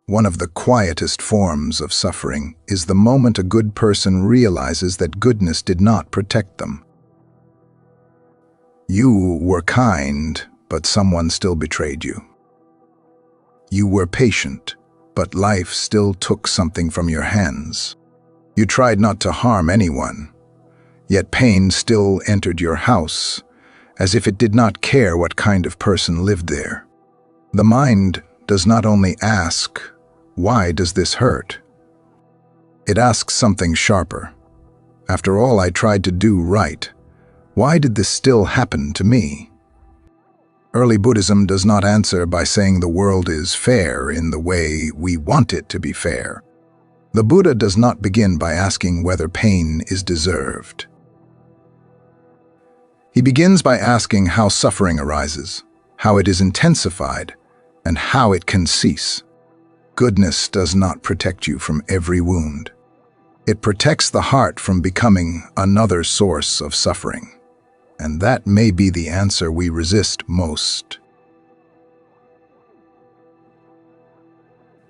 One of the quietest forms of suffering is the moment a good person realizes that goodness did not protect them. You were kind, but someone still betrayed you. You were patient, but life still took something from your hands. You tried not to harm anyone, yet pain still entered your house, as if it did not care what kind of person lived there. The mind does not only ask, "Why does this hurt?" It asks something sharper. After all I tried to do right, why did this still happen to me? Early Buddhism does not answer by saying the world is fair in the way we want it to be fair. The Buddha does not begin by asking whether pain is deserved. He begins by asking how suffering arises, how it is intensified, and how it can cease. Goodness does not protect you from every wound. It protects the heart from becoming another source of suffering. And that may be the answer we resist most.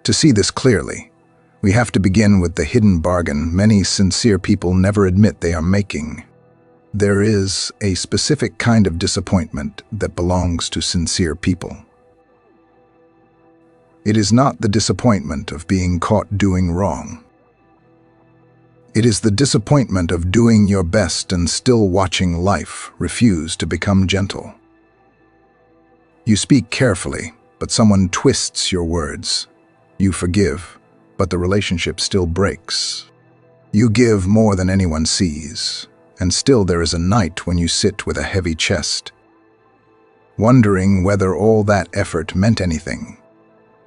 To see this clearly, we have to begin with the hidden bargain many sincere people never admit they are making. There is a specific kind of disappointment that belongs to sincere people. It is not the disappointment of being caught doing wrong. It is the disappointment of doing your best and still watching life refuse to become gentle. You speak carefully, but someone twists your words. You forgive, but the relationship still breaks. You give more than anyone sees, and still there is a night when you sit with a heavy chest, wondering whether all that effort meant anything.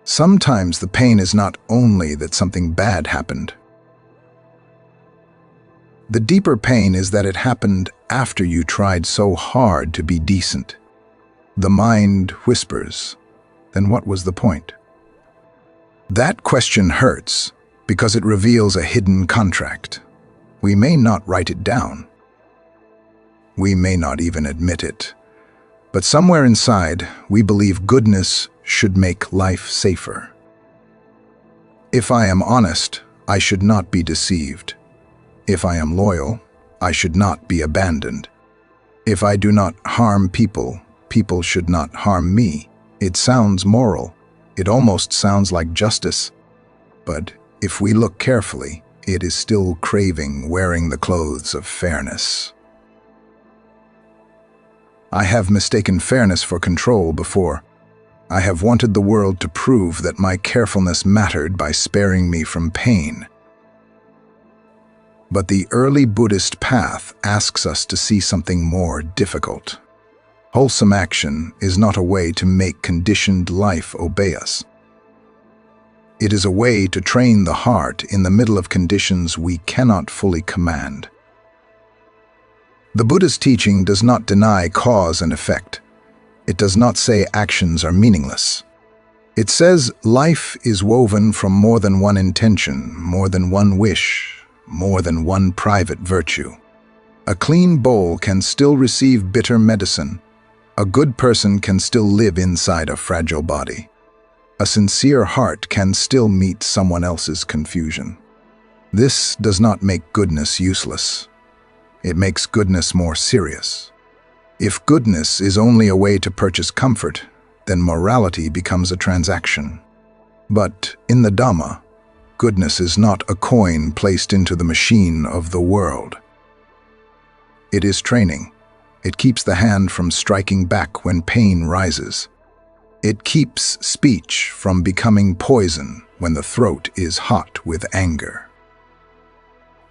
Sometimes the pain is not only that something bad happened. The deeper pain is that it happened after you tried so hard to be decent. The mind whispers, then what was the point? That question hurts because it reveals a hidden contract. We may not write it down. We may not even admit it. But somewhere inside, we believe goodness should make life safer. If I am honest, I should not be deceived. If I am loyal, I should not be abandoned. If I do not harm people, people should not harm me. It sounds moral. It almost sounds like justice. But if we look carefully, it is still craving wearing the clothes of fairness. I have mistaken fairness for control before. I have wanted the world to prove that my carefulness mattered by sparing me from pain. But the early Buddhist path asks us to see something more difficult. Wholesome action is not a way to make conditioned life obey us. It is a way to train the heart in the middle of conditions we cannot fully command. The Buddha's teaching does not deny cause and effect. It does not say actions are meaningless. It says life is woven from more than one intention, more than one wish, more than one private virtue. A clean bowl can still receive bitter medicine. A good person can still live inside a fragile body. A sincere heart can still meet someone else's confusion. This does not make goodness useless. It makes goodness more serious. If goodness is only a way to purchase comfort, then morality becomes a transaction. But in the Dhamma, goodness is not a coin placed into the machine of the world. It is training. It keeps the hand from striking back when pain rises. It keeps speech from becoming poison when the throat is hot with anger.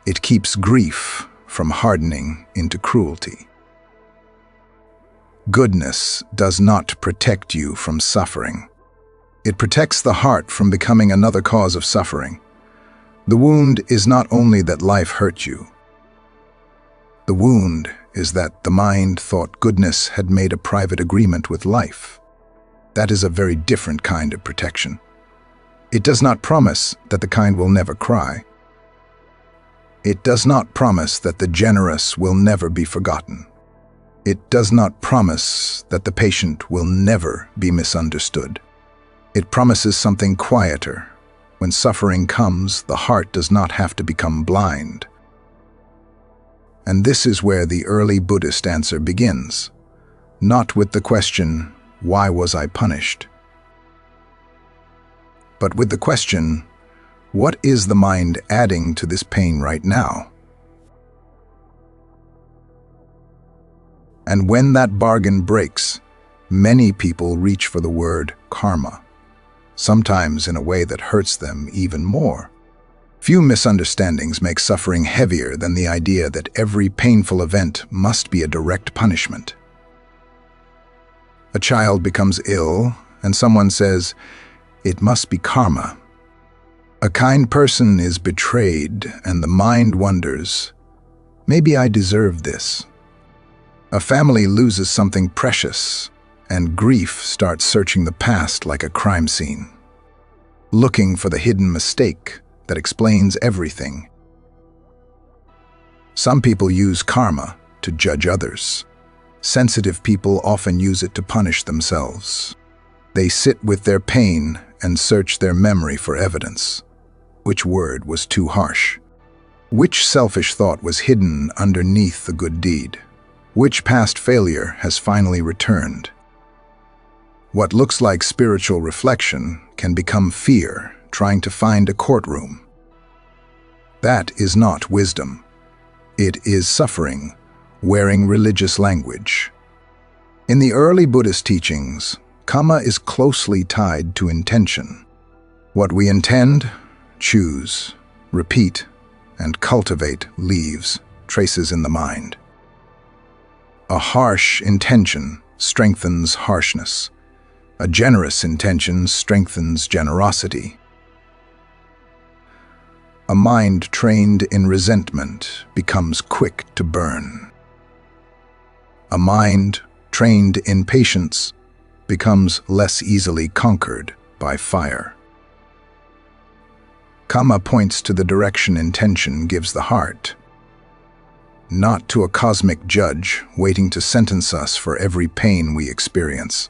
It keeps grief from hardening into cruelty. Goodness does not protect you from suffering. It protects the heart from becoming another cause of suffering. The wound is not only that life hurt you. The wound is that the mind thought goodness had made a private agreement with life. That is a very different kind of protection. It does not promise that the kind will never cry. It does not promise that the generous will never be forgotten. It does not promise that the patient will never be misunderstood. It promises something quieter, When suffering comes, the heart does not have to become blind. And this is where the early Buddhist answer begins, not with the question, "Why was I punished?" but with the question, "What is the mind adding to this pain right now?" And when that bargain breaks, many people reach for the word karma, sometimes in a way that hurts them even more. Few misunderstandings make suffering heavier than the idea that every painful event must be a direct punishment. A child becomes ill, and someone says, "It must be karma." A kind person is betrayed, and the mind wonders, "Maybe I deserve this." A family loses something precious, and grief starts searching the past like a crime scene, looking for the hidden mistake that explains everything. Some people use karma to judge others. Sensitive people often use it to punish themselves. They sit with their pain and search their memory for evidence. Which word was too harsh? Which selfish thought was hidden underneath the good deed? Which past failure has finally returned? What looks like spiritual reflection can become fear, trying to find a courtroom. That is not wisdom. It is suffering, wearing religious language. In the early Buddhist teachings, karma is closely tied to intention. What we intend, choose, repeat, and cultivate leaves traces in the mind. A harsh intention strengthens harshness. A generous intention strengthens generosity. A mind trained in resentment becomes quick to burn. A mind trained in patience becomes less easily conquered by fire. Karma points to the direction intention gives the heart, not to a cosmic judge waiting to sentence us for every pain we experience.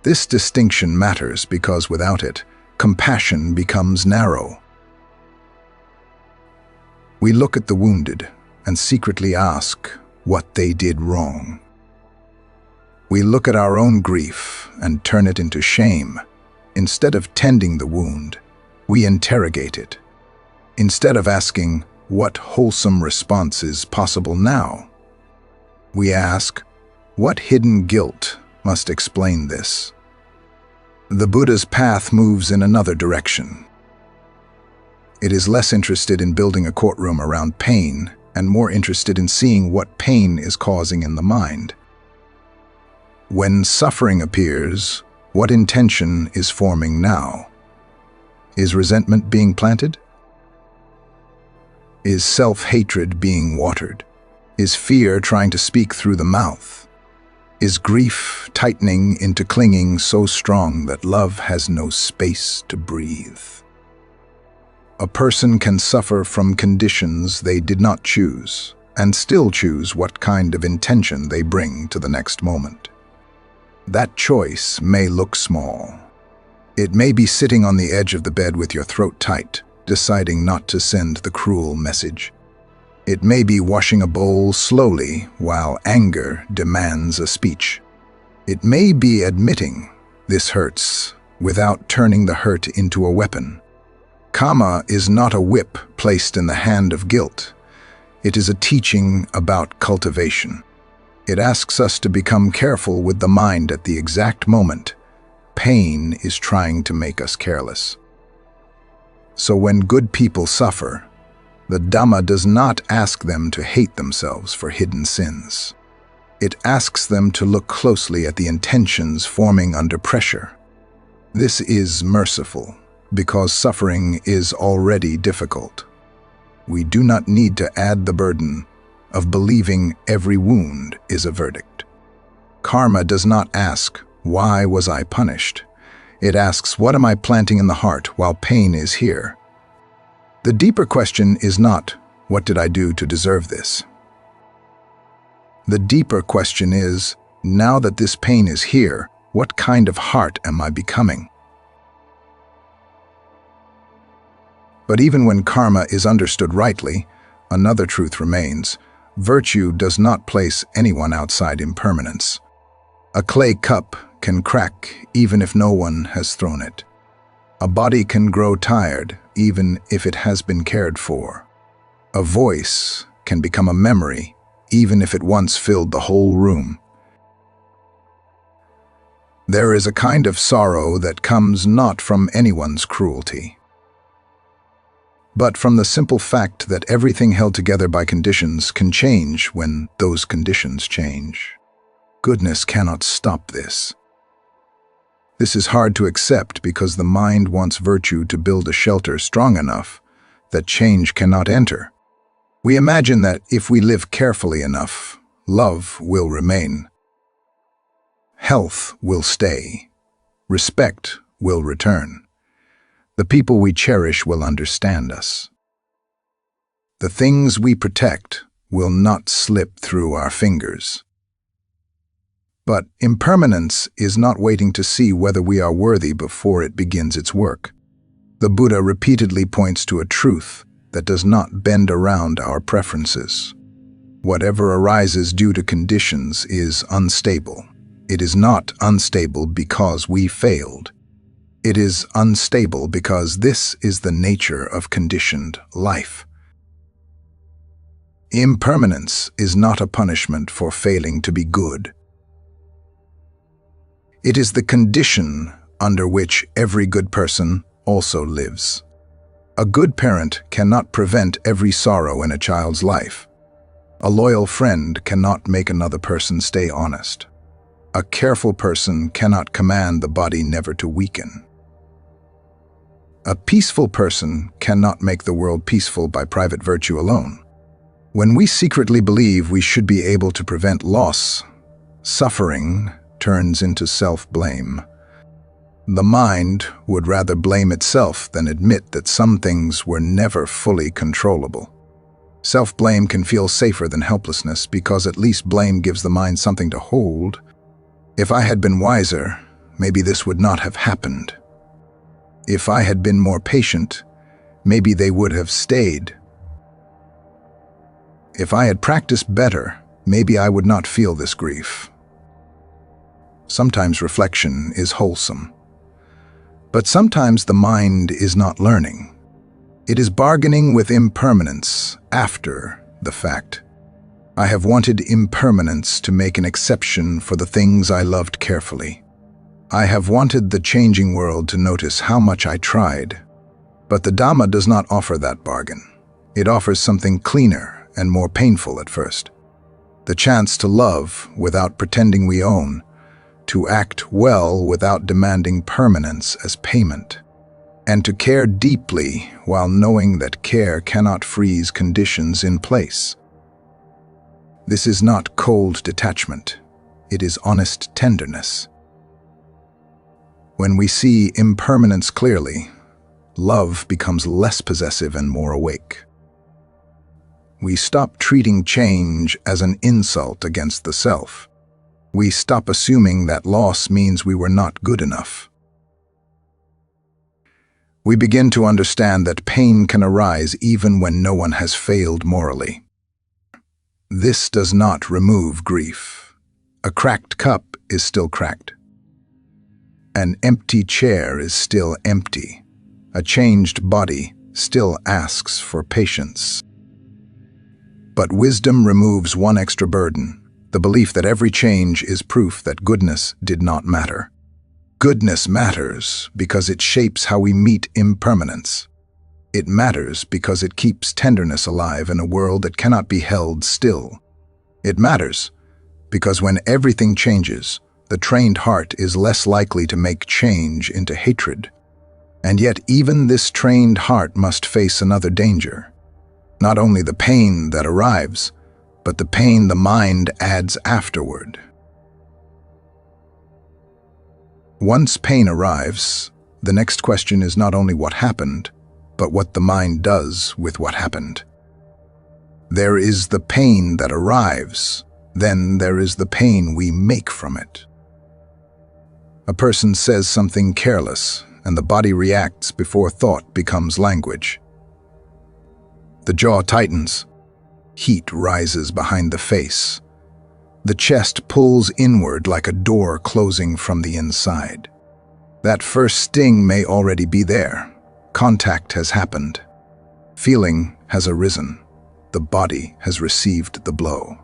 This distinction matters because without it, compassion becomes narrow. We look at the wounded and secretly ask what they did wrong. We look at our own grief and turn it into shame. Instead of tending the wound, we interrogate it. Instead of asking, what wholesome response is possible now? We ask, what hidden guilt must explain this? The Buddha's path moves in another direction. It is less interested in building a courtroom around pain and more interested in seeing what pain is causing in the mind. When suffering appears, what intention is forming now? Is resentment being planted? Is self-hatred being watered? Is fear trying to speak through the mouth? Is grief tightening into clinging so strong that love has no space to breathe? A person can suffer from conditions they did not choose, and still choose what kind of intention they bring to the next moment. That choice may look small. It may be sitting on the edge of the bed with your throat tight, deciding not to send the cruel message. It may be washing a bowl slowly while anger demands a speech. It may be admitting this hurts without turning the hurt into a weapon. Karma is not a whip placed in the hand of guilt. It is a teaching about cultivation. It asks us to become careful with the mind at the exact moment pain is trying to make us careless. So when good people suffer, the Dhamma does not ask them to hate themselves for hidden sins. It asks them to look closely at the intentions forming under pressure. This is merciful, because suffering is already difficult. We do not need to add the burden of believing every wound is a verdict. Karma does not ask, why was I punished? It asks, what am I planting in the heart while pain is here? The deeper question is not, what did I do to deserve this? The deeper question is, now that this pain is here, what kind of heart am I becoming? But even when karma is understood rightly, another truth remains. Virtue does not place anyone outside impermanence. A clay cup can crack even if no one has thrown it. A body can grow tired even if it has been cared for. A voice can become a memory even if it once filled the whole room. There is a kind of sorrow that comes not from anyone's cruelty, but from the simple fact that everything held together by conditions can change when those conditions change. Goodness cannot stop this. This is hard to accept because the mind wants virtue to build a shelter strong enough that change cannot enter. We imagine that if we live carefully enough, love will remain. Health will stay. Respect will return. The people we cherish will understand us. The things we protect will not slip through our fingers. But impermanence is not waiting to see whether we are worthy before it begins its work. The Buddha repeatedly points to a truth that does not bend around our preferences. Whatever arises due to conditions is unstable. It is not unstable because we failed. It is unstable because this is the nature of conditioned life. Impermanence is not a punishment for failing to be good. It is the condition under which every good person also lives. A good parent cannot prevent every sorrow in a child's life. A loyal friend cannot make another person stay honest. A careful person cannot command the body never to weaken. A peaceful person cannot make the world peaceful by private virtue alone. When we secretly believe we should be able to prevent loss, suffering turns into self-blame. The mind would rather blame itself than admit that some things were never fully controllable. Self-blame can feel safer than helplessness because at least blame gives the mind something to hold. If I had been wiser, maybe this would not have happened. If I had been more patient, maybe they would have stayed. If I had practiced better, maybe I would not feel this grief. Sometimes reflection is wholesome. But sometimes the mind is not learning. It is bargaining with impermanence after the fact. I have wanted impermanence to make an exception for the things I loved carefully. I have wanted the changing world to notice how much I tried. But the Dhamma does not offer that bargain. It offers something cleaner and more painful at first. The chance to love without pretending we own, to act well without demanding permanence as payment, and to care deeply while knowing that care cannot freeze conditions in place. This is not cold detachment. It is honest tenderness. When we see impermanence clearly, love becomes less possessive and more awake. We stop treating change as an insult against the self. We stop assuming that loss means we were not good enough. We begin to understand that pain can arise even when no one has failed morally. This does not remove grief. A cracked cup is still cracked. An empty chair is still empty. A changed body still asks for patience. But wisdom removes one extra burden, the belief that every change is proof that goodness did not matter. Goodness matters because it shapes how we meet impermanence. It matters because it keeps tenderness alive in a world that cannot be held still. It matters because when everything changes, the trained heart is less likely to make change into hatred. And yet even this trained heart must face another danger. Not only the pain that arrives, but the pain the mind adds afterward. Once pain arrives, the next question is not only what happened, but what the mind does with what happened. There is the pain that arrives, then there is the pain we make from it. A person says something careless, and the body reacts before thought becomes language. The jaw tightens. Heat rises behind the face. The chest pulls inward like a door closing from the inside. That first sting may already be there. Contact has happened. Feeling has arisen. The body has received the blow.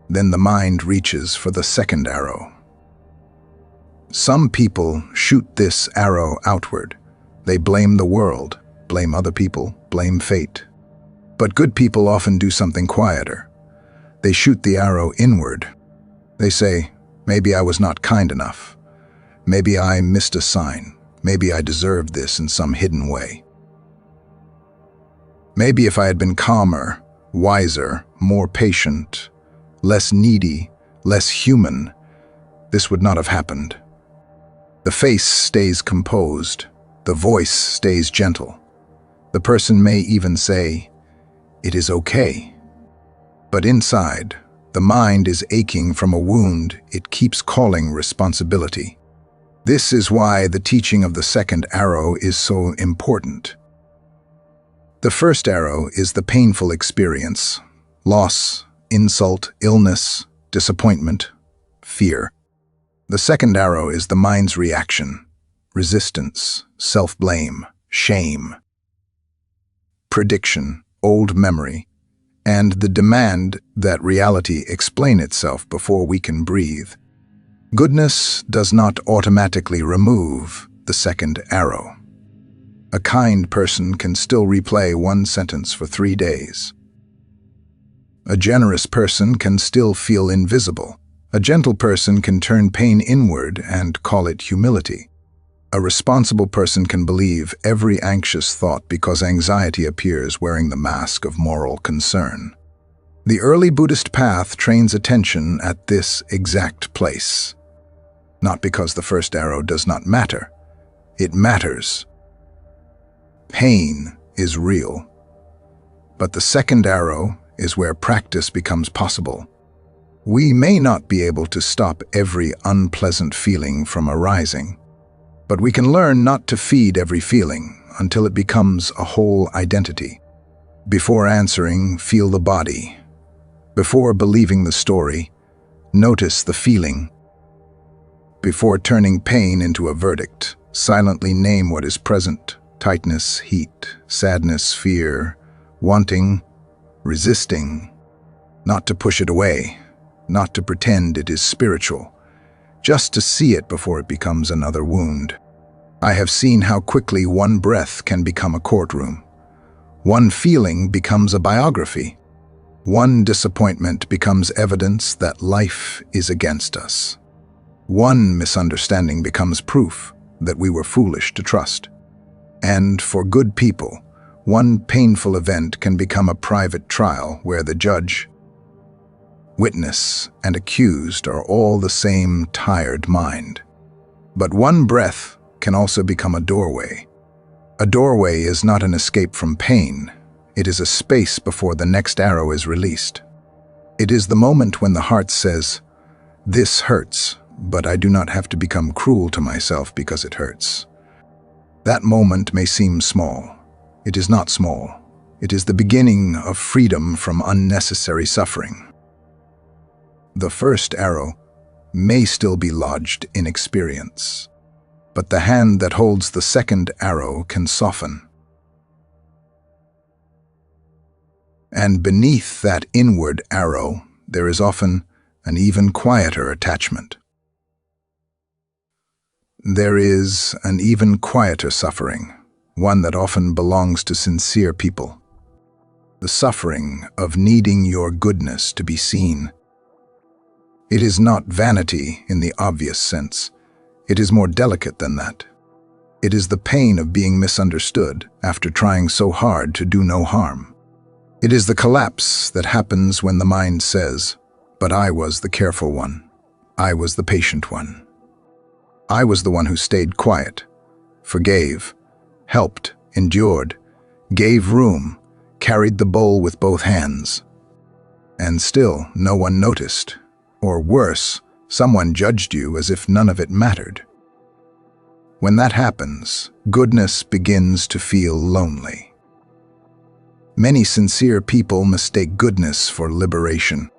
Then the mind reaches for the second arrow. Some people shoot this arrow outward. They blame the world, blame other people, blame fate. But good people often do something quieter. They shoot the arrow inward. They say, maybe I was not kind enough. Maybe I missed a sign. Maybe I deserved this in some hidden way. Maybe if I had been calmer, wiser, more patient, less needy, less human, this would not have happened. The face stays composed. The voice stays gentle. The person may even say, "It is okay." But inside, the mind is aching from a wound it keeps calling responsibility. This is why the teaching of the second arrow is so important. The first arrow is the painful experience: loss, insult, illness, disappointment, fear. The second arrow is the mind's reaction: resistance, self-blame, shame, prediction, old memory, and the demand that reality explain itself before we can breathe. Goodness does not automatically remove the second arrow. A kind person can still replay one sentence for 3 days. A generous person can still feel invisible. A gentle person can turn pain inward and call it humility. A responsible person can believe every anxious thought because anxiety appears wearing the mask of moral concern. The early Buddhist path trains attention at this exact place. Not because the first arrow does not matter. It matters. Pain is real. But the second arrow is where practice becomes possible. We may not be able to stop every unpleasant feeling from arising, but we can learn not to feed every feeling until it becomes a whole identity. Before answering, feel the body. Before believing the story, notice the feeling. Before turning pain into a verdict, silently name what is present: tightness, heat, sadness, fear, wanting, resisting. Not to push it away, not to pretend it is spiritual, just to see it before it becomes another wound. I have seen how quickly one breath can become a courtroom. One feeling becomes a biography. One disappointment becomes evidence that life is against us. One misunderstanding becomes proof that we were foolish to trust. And for good people, one painful event can become a private trial where the judge, witness, and accused are all the same tired mind. But one breath can also become a doorway. A doorway is not an escape from pain. It is a space before the next arrow is released. It is the moment when the heart says, "This hurts, but I do not have to become cruel to myself because it hurts." That moment may seem small. It is not small. It is the beginning of freedom from unnecessary suffering. The first arrow may still be lodged in experience, but the hand that holds the second arrow can soften. And beneath that inward arrow, there is often an even quieter attachment. There is an even quieter suffering, one that often belongs to sincere people. The suffering of needing your goodness to be seen. It is not vanity in the obvious sense. It is more delicate than that. It is the pain of being misunderstood after trying so hard to do no harm. It is the collapse that happens when the mind says, "But I was the careful one. I was the patient one. I was the one who stayed quiet, forgave, helped, endured, gave room, carried the bowl with both hands." And still no one noticed. Or worse, someone judged you as if none of it mattered. When that happens, goodness begins to feel lonely. Many sincere people mistake goodness for liberation.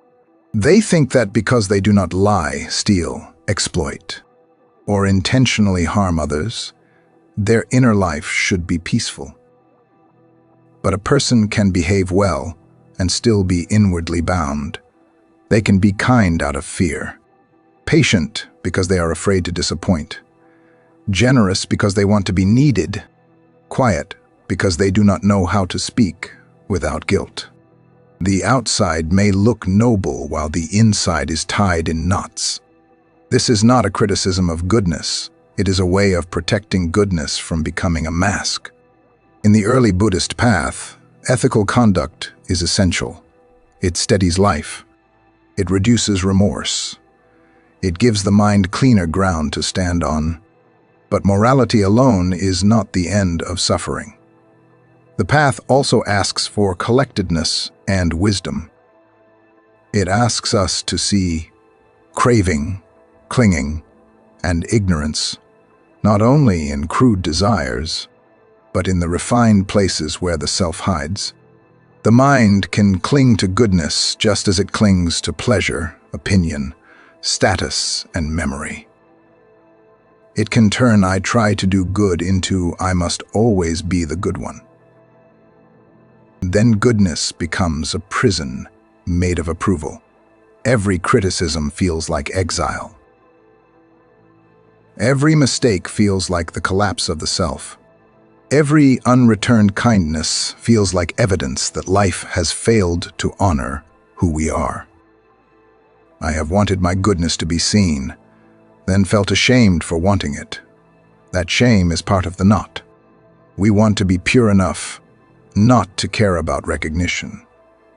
They think that because they do not lie, steal, exploit, or intentionally harm others, their inner life should be peaceful. But a person can behave well and still be inwardly bound. They can be kind out of fear, patient because they are afraid to disappoint, generous because they want to be needed, quiet because they do not know how to speak without guilt. The outside may look noble while the inside is tied in knots. This is not a criticism of goodness. It is a way of protecting goodness from becoming a mask. In the early Buddhist path, ethical conduct is essential. It steadies life. It reduces remorse. It gives the mind cleaner ground to stand on. But morality alone is not the end of suffering. The path also asks for collectedness and wisdom. It asks us to see craving, clinging, and ignorance, not only in crude desires, but in the refined places where the self hides. The mind can cling to goodness just as it clings to pleasure, opinion, status, and memory. It can turn "I try to do good" into "I must always be the good one." Then goodness becomes a prison made of approval. Every criticism feels like exile. Every mistake feels like the collapse of the self. Every unreturned kindness feels like evidence that life has failed to honor who we are. I have wanted my goodness to be seen, then felt ashamed for wanting it. That shame is part of the knot. We want to be pure enough not to care about recognition,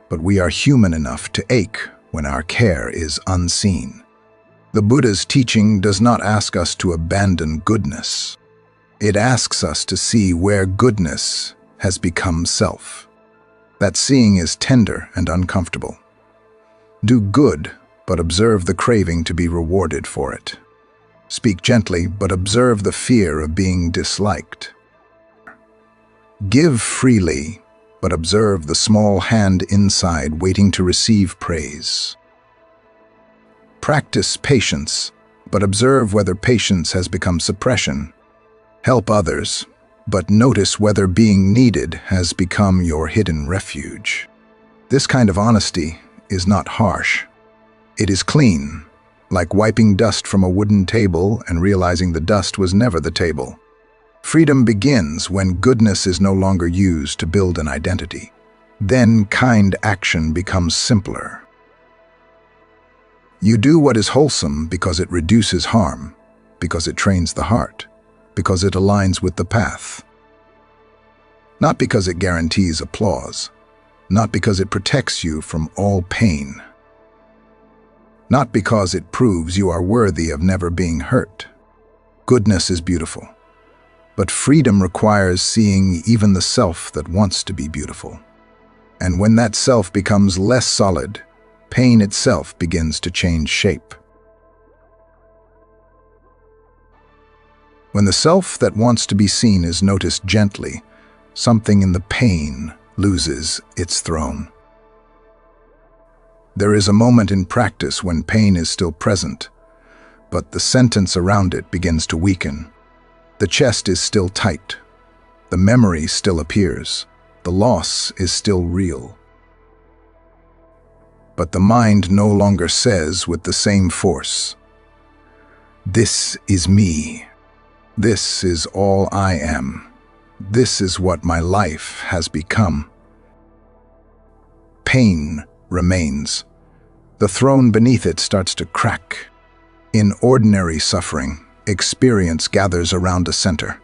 but we are human enough to ache when our care is unseen. The Buddha's teaching does not ask us to abandon goodness. It asks us to see where goodness has become self. That seeing is tender and uncomfortable. Do good, but observe the craving to be rewarded for it. Speak gently, but observe the fear of being disliked. Give freely, but observe the small hand inside waiting to receive praise. Practice patience, but observe whether patience has become suppression. Help others, but notice whether being needed has become your hidden refuge. This kind of honesty is not harsh. It is clean, like wiping dust from a wooden table and realizing the dust was never the table. Freedom begins when goodness is no longer used to build an identity. Then kind action becomes simpler. You do what is wholesome because it reduces harm, because it trains the heart, because it aligns with the path. Not because it guarantees applause, not because it protects you from all pain, not because it proves you are worthy of never being hurt. Goodness is beautiful, but freedom requires seeing even the self that wants to be beautiful. And when that self becomes less solid, pain itself begins to change shape. When the self that wants to be seen is noticed gently, something in the pain loses its throne. There is a moment in practice when pain is still present, but the sentence around it begins to weaken. The chest is still tight. The memory still appears. The loss is still real. But the mind no longer says with the same force, "This is me. This is all I am. This is what my life has become." Pain remains. The throne beneath it starts to crack. In ordinary suffering, experience gathers around a center.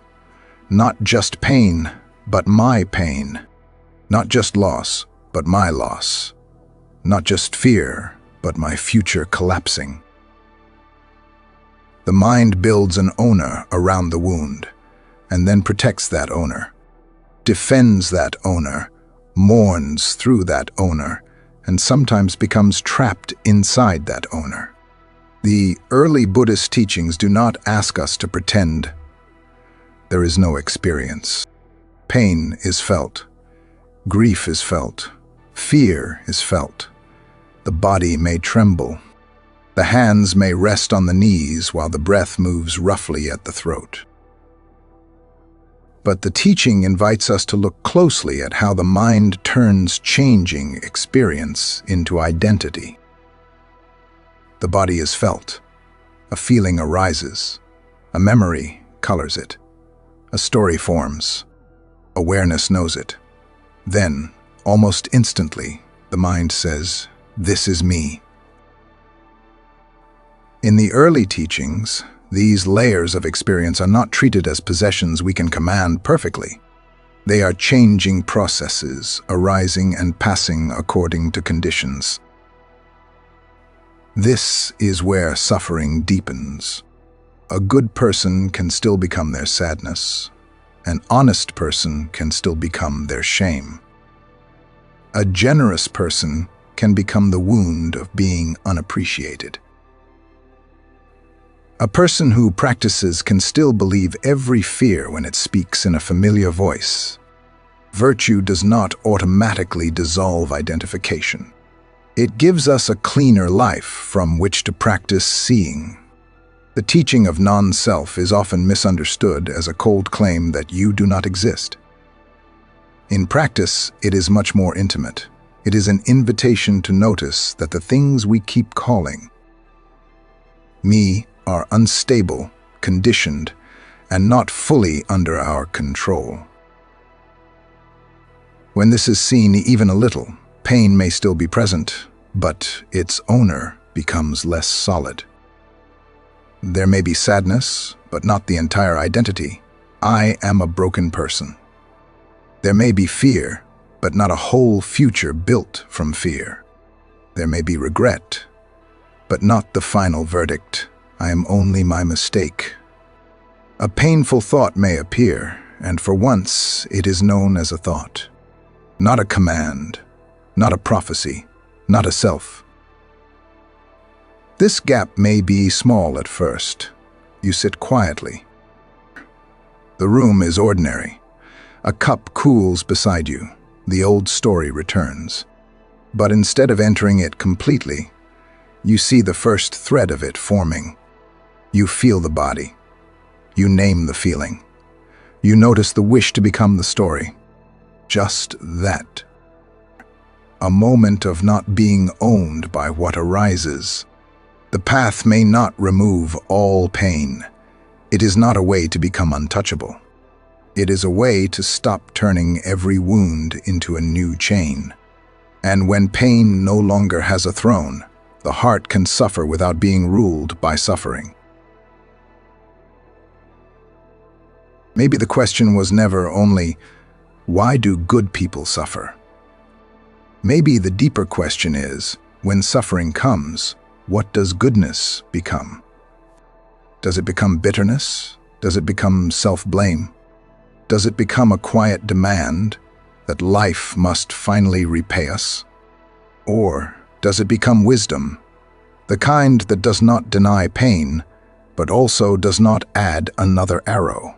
Not just pain, but my pain. Not just loss, but my loss. Not just fear, but my future collapsing. The mind builds an owner around the wound, and then protects that owner, defends that owner, mourns through that owner, and sometimes becomes trapped inside that owner. The early Buddhist teachings do not ask us to pretend there is no experience. Pain is felt. Grief is felt. Fear is felt. The body may tremble. The hands may rest on the knees while the breath moves roughly at the throat. But the teaching invites us to look closely at how the mind turns changing experience into identity. The body is felt. A feeling arises. A memory colors it. A story forms. Awareness knows it. Then, almost instantly, the mind says, "This is me." In the early teachings, these layers of experience are not treated as possessions we can command perfectly. They are changing processes, arising and passing according to conditions. This is where suffering deepens. A good person can still become their sadness. An honest person can still become their shame. A generous person can become the wound of being unappreciated. A person who practices can still believe every fear when it speaks in a familiar voice. Virtue does not automatically dissolve identification. It gives us a cleaner life from which to practice seeing. The teaching of non-self is often misunderstood as a cold claim that you do not exist. In practice, it is much more intimate. It is an invitation to notice that the things we keep calling me are unstable, conditioned, and not fully under our control. When this is seen even a little, pain may still be present, but its owner becomes less solid. There may be sadness, but not the entire identity. I am a broken person. There may be fear, but not a whole future built from fear. There may be regret, but not the final verdict. I am only my mistake. A painful thought may appear, and for once it is known as a thought. Not a command, not a prophecy, not a self. This gap may be small at first. You sit quietly. The room is ordinary. A cup cools beside you. The old story returns. But instead of entering it completely, you see the first thread of it forming. You feel the body. You name the feeling. You notice the wish to become the story. Just that. A moment of not being owned by what arises. The path may not remove all pain. It is not a way to become untouchable. It is a way to stop turning every wound into a new chain. And when pain no longer has a throne, the heart can suffer without being ruled by suffering. Maybe the question was never only, why do good people suffer? Maybe the deeper question is, when suffering comes, what does goodness become? Does it become bitterness? Does it become self-blame? Does it become a quiet demand that life must finally repay us? Or does it become wisdom, the kind that does not deny pain, but also does not add another arrow?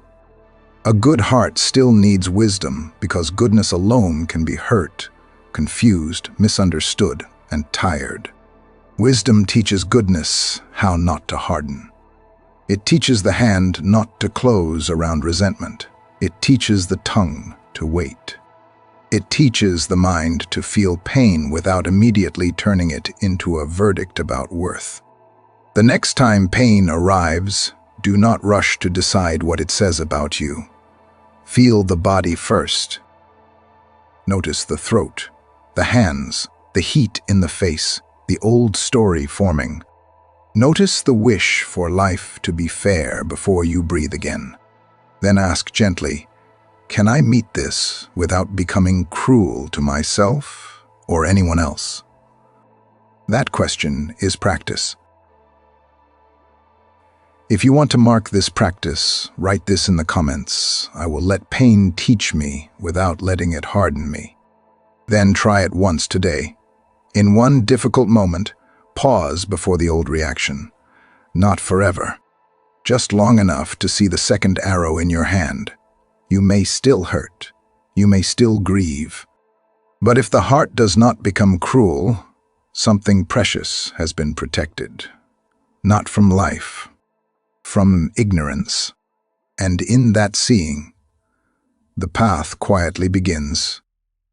A good heart still needs wisdom because goodness alone can be hurt, confused, misunderstood, and tired. Wisdom teaches goodness how not to harden. It teaches the hand not to close around resentment. It teaches the tongue to wait. It teaches the mind to feel pain without immediately turning it into a verdict about worth. The next time pain arrives, do not rush to decide what it says about you. Feel the body first. Notice the throat, the hands, the heat in the face, the old story forming. Notice the wish for life to be fair before you breathe again. Then ask gently, can I meet this without becoming cruel to myself or anyone else? That question is practice. If you want to mark this practice, write this in the comments. I will let pain teach me without letting it harden me. Then try it once today. In one difficult moment, pause before the old reaction. Not forever. Just long enough to see the second arrow in your hand. You may still hurt. You may still grieve. But if the heart does not become cruel, something precious has been protected. Not from life, from ignorance. And in that seeing, the path quietly begins.